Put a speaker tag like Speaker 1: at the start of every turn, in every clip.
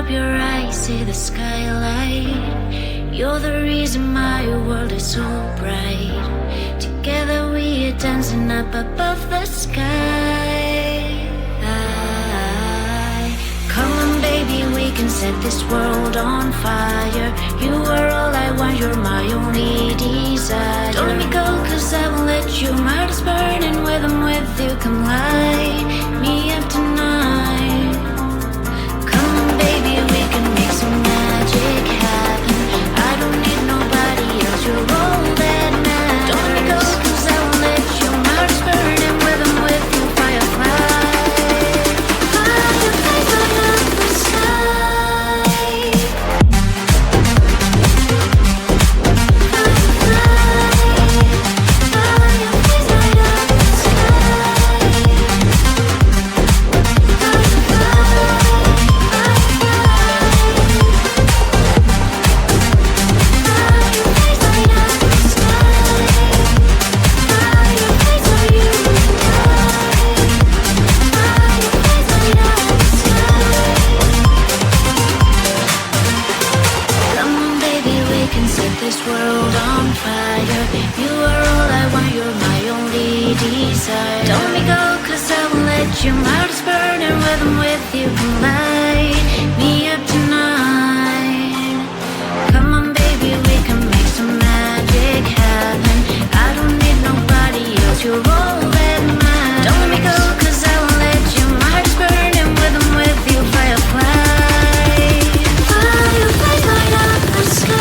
Speaker 1: up your eyes, see the skylight. You're the reason my world is so bright. Together we are dancing up above the sky. Come on baby, we can set this world on fire. You are all I want, you're my only desire. Don't let me go, cause I won't let you. My heart is burning with I'm with you. Come light me up tonight. Come on baby, we can make some magic happen. I don't need nobody else, you're all that matters. Don't let me go, cause I won't let you. My heart is burning with I'm with you. Firefly, firefly, light up the sky. This world on fire. You are all I want, you're my only desire. Don't let me go, cause I won't let you. My heart is burning when I'm with you. Come light me up tonight. Come on baby, we can make some magic happen. I don't need nobody else, you're all that matters. Don't let me go, cause I won't let you. My heart is burning when I'm with you. Firefly, firefly, light up the sky.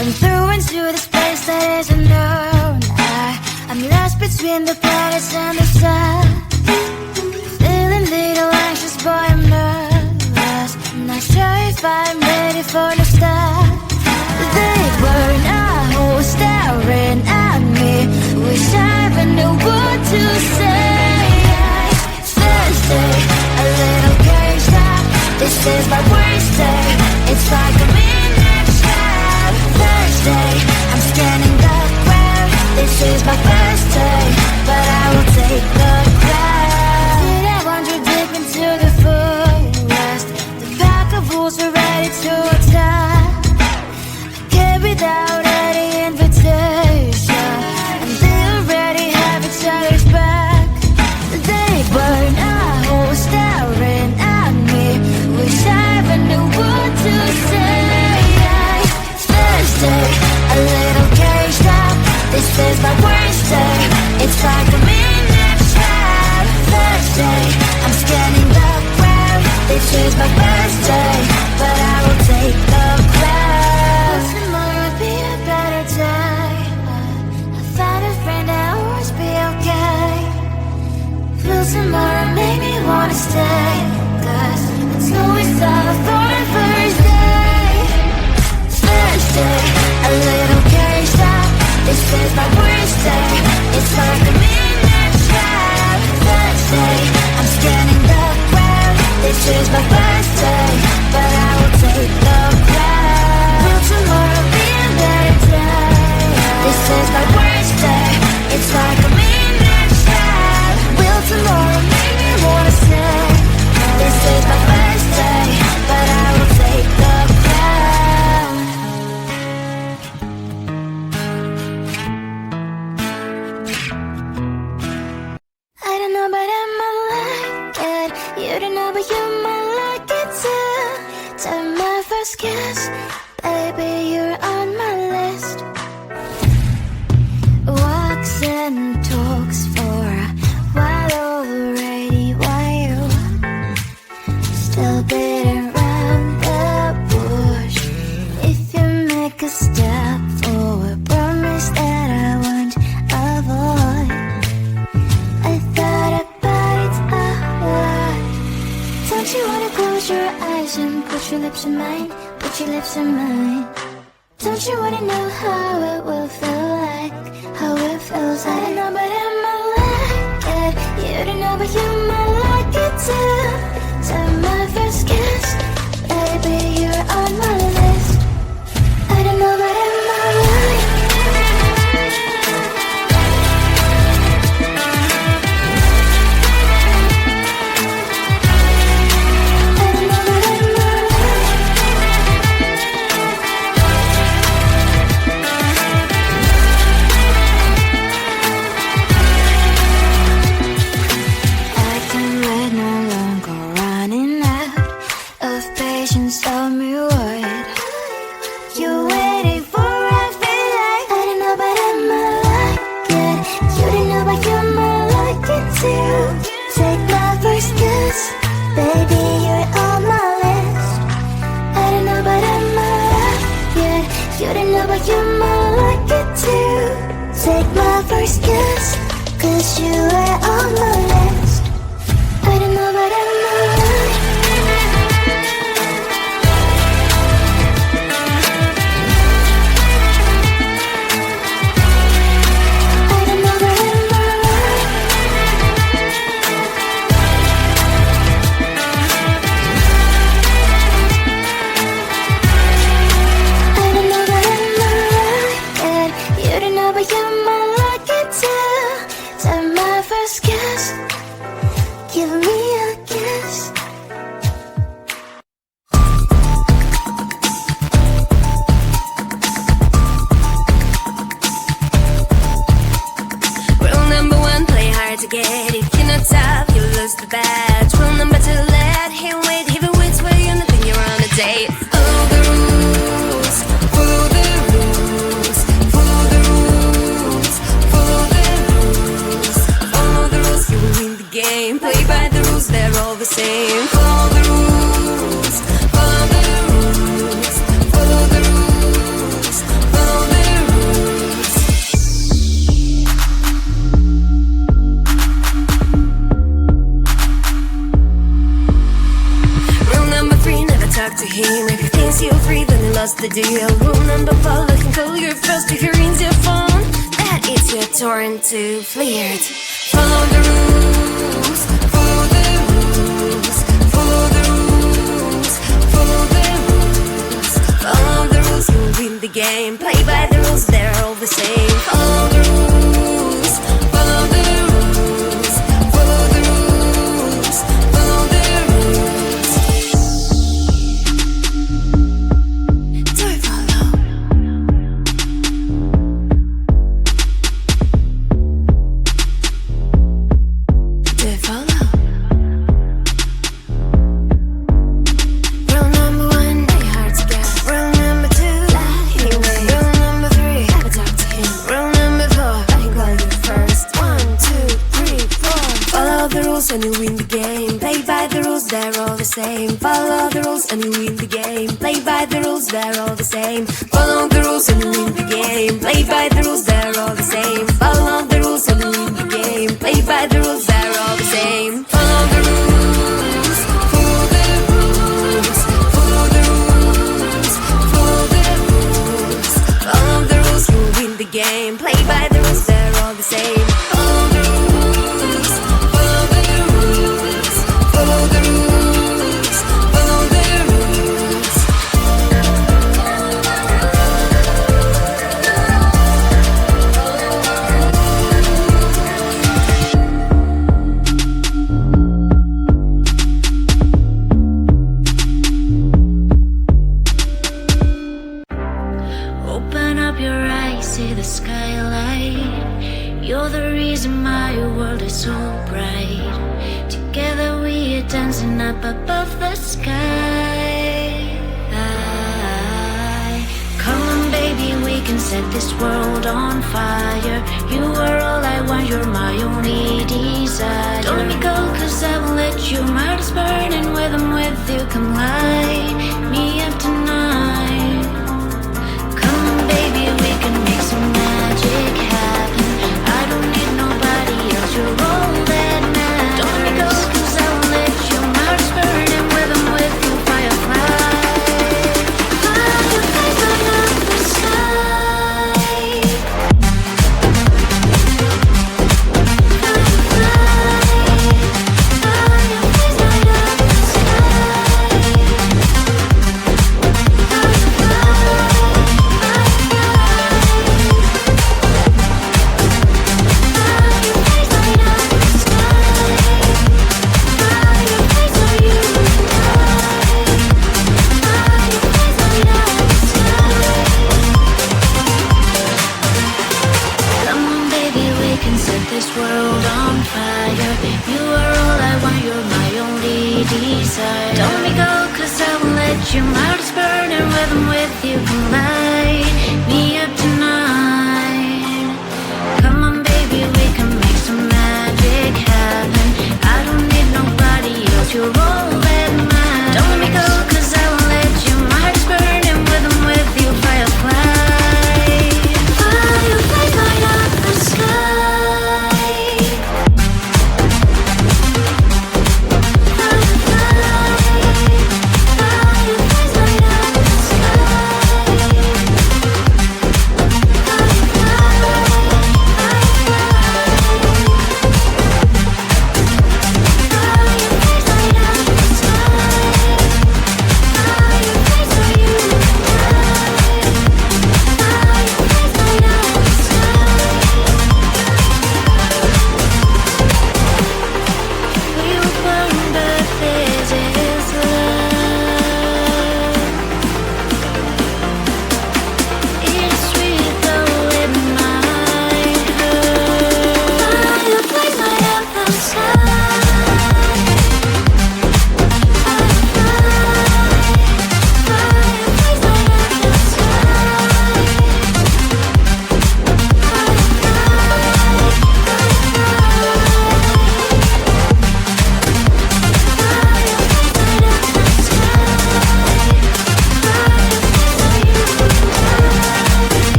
Speaker 2: I'm through into this place that isn't known. I'm lost between the planets and the sun. Feeling little anxious, boy, I'm nervous. I'm not sure if I'm ready for the start. They were now staring at me. Wish I even knew what to say. Thursday, a little caged up. This is my worst day. It's like a midnight trap. Thursday, I'm scanning the ground. This is my first day, but I will take the crown. Did I wander deep into the forest? The pack of wolves are ready to attack. I came without any invitation, and they already have each other's back. They were now staring at me. Wish I even take a step forward, promise that I won't avoid. I thought about it a lot. Don't you wanna close your eyes and put your lips in mine, put your lips in mine? Don't you wanna know how it will feel like, how it feels like? I don't know but I might like it. You don't know but you might like it too. Time my first kiss, baby you're on my list. I don't know but I might like it. Tell me what you're waiting for. I feel like I don't know but I might like it. You don't know but you might like it too. Take my first kiss, baby you're on my list. I don't know but I might like it. You don't know but you might like it too. Take my first kiss, 'cause you are on my list. I don't know but I might like it. Give me a kiss.
Speaker 3: Rule number one, play hard to get. If you're not tough, you lose the bet. Rule number two, let him wait. If he waits for you, nothing, you're on a date. Follow the rules, follow the rules, follow the rules, follow the rules, follow the rules, you will win the game. Play by the rules, they're all the same. Follow the rules, follow the rules, follow the rules, follow the rules. Rule number three, never talk to him. If he thinks you're free, then he lost the deal. Rule number four, let him call you first. If he rings your phone, that is your turn to flirt. Follow the rules, follow the rules, follow the rules, follow the rules, follow the rules, you will win the game. Play by the rules, they're all the same. Follow the rules, follow the rules, follow the rules, follow the rules. Do it, follow. Do it, follow. Rule number one, play hard to get. Rule number two, let him wait. Rule number three, never talk to him. Rule number four, let him call you first. 1, 2, 3, 4. Follow the rules and you win the game. Play by the rules, they're all the same. Follow the rules and you win the game. Play by the rules, they're all the same. Follow the rules and you win the game. Play by the rules, they're all the same. Follow the rules and you win the game. Play by the rules, they're all the same. Follow the rules, follow the rules, follow the rules, follow the rules, follow the rules, you win the game. Play by the rules, they're all the same. Follow the rules, follow the rules, follow the rules, follow the rules.
Speaker 1: Open up your eyes, see the skylight. You're the reason my world is so bright. Together we are dancing up above the sky. Come on baby, we can set this world on fire. You are all I want, you're my only desire. Don't let me go, 'cause I won't let you. My heart is burning when I'm with you. Come light me up tonight. Come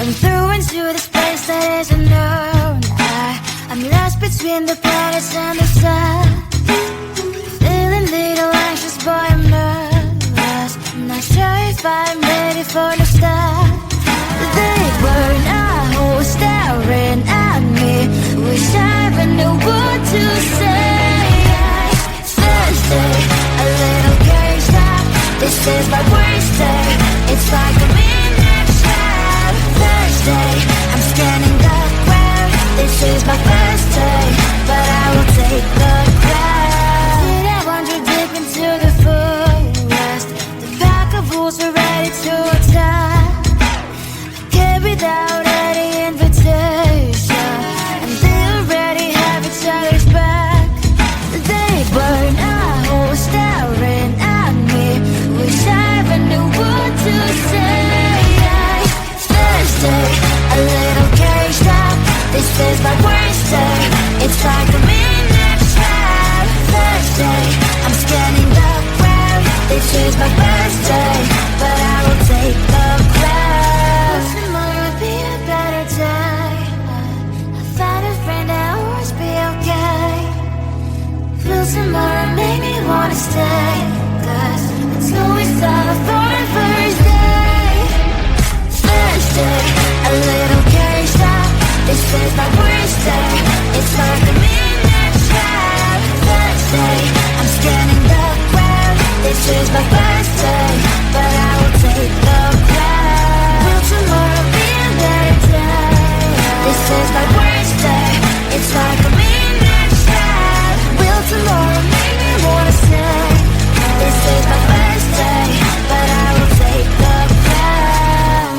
Speaker 2: I'm through into the space that is unknown. I'm lost between the planets and the sun. Feeling little anxious, boy, I'm nervous. I'm not sure if I'm ready for the start. They were now staring at me. Wish I even knew what to say. Thursday, a little caged up. This is my worst day. It's like a midnight trap. Thursday, I'm scanning the ground. This is my first day, but I will take the crown. Did I wander deep into the forest? The pack of wolves are ready to attack. I came without any invitation, and they already have each other's back. They were now staring at me. Wish I even knew what to say. Thursday, a little caged up. This is my worst day. It's like a midnight trap. Thursday, I'm scanning the ground. This is my first day, but I will take the crown. Tomorrow will be a better day. I found a friend that will always be okay. Will tomorrow make me wanna stay? 'Cause it's always love for the first day. Thursday, a little caged up. This is my worst day. It's like a midnight trap. Thursday, I'm scanning the ground. This is my first day, but I will take the crown. Will tomorrow be a better day? This is my worst day. It's like a midnight trap. Will tomorrow make me wanna stay? This is my first day, but I will take the crown.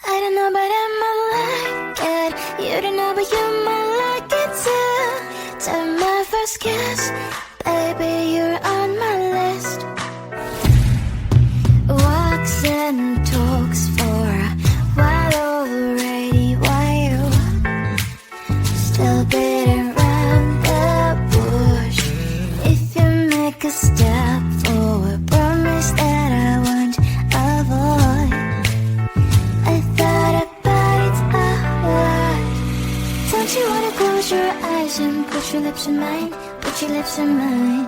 Speaker 2: I don't know, but I might like it. You don't know, but you might like it too. Time my first kiss, baby, you're on my list. Walks and talks for a while already. Why you still beating around the bush? If you make a step forward, promise that I won't avoid. I thought about it a lot. Don't you wanna close your eyes and put your lips in mine? Put your lips in mine.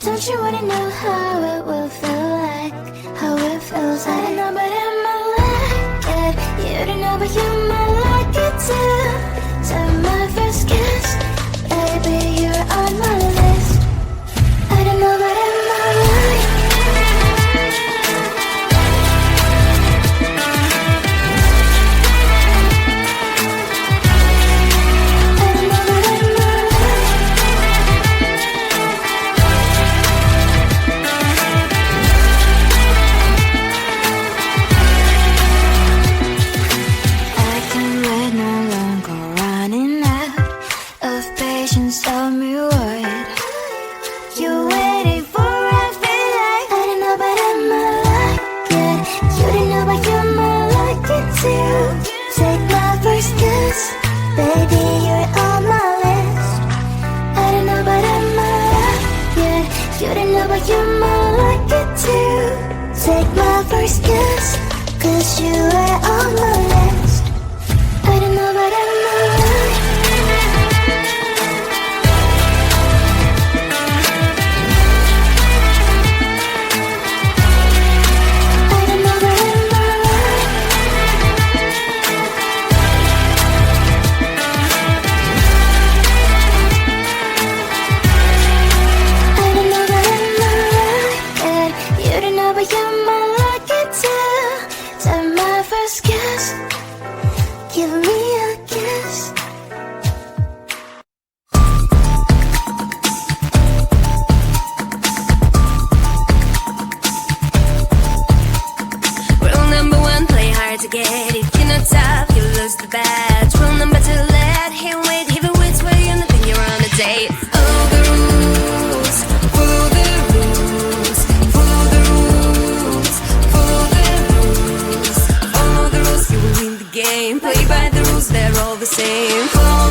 Speaker 2: Don't you wanna know how it will feel like? How it feels like? I don't know, but I might like it. You don't know, but you might like it too. Time my first kiss, baby, you're on my list. I don't know, but I might like it. I can wait no longer, running out of patience. Tell me what you're waiting for. I feel like I don't know, but I might like it. You don't know, but you might like it too. Take my first kiss, baby, you're on my list. I don't know, but I might like it. You don't know, but you might like it too. Take my first kiss, 'cause you are on my list. I don't know, but I might like it. I don't know, but I might like it. I don't know, but I might like it. You don't know, but you might like it too. Time my first kiss, give me a kiss.
Speaker 3: Rule number one, play hard to get. If you're not tough, you lose the bet. Rule number two, let him wait. Even with where you're nothing, you're on a date. Follow the rules, follow the rules, follow the rules, follow the rules, follow the rules. You will win the game. Play by the rules, they're all the same. Follow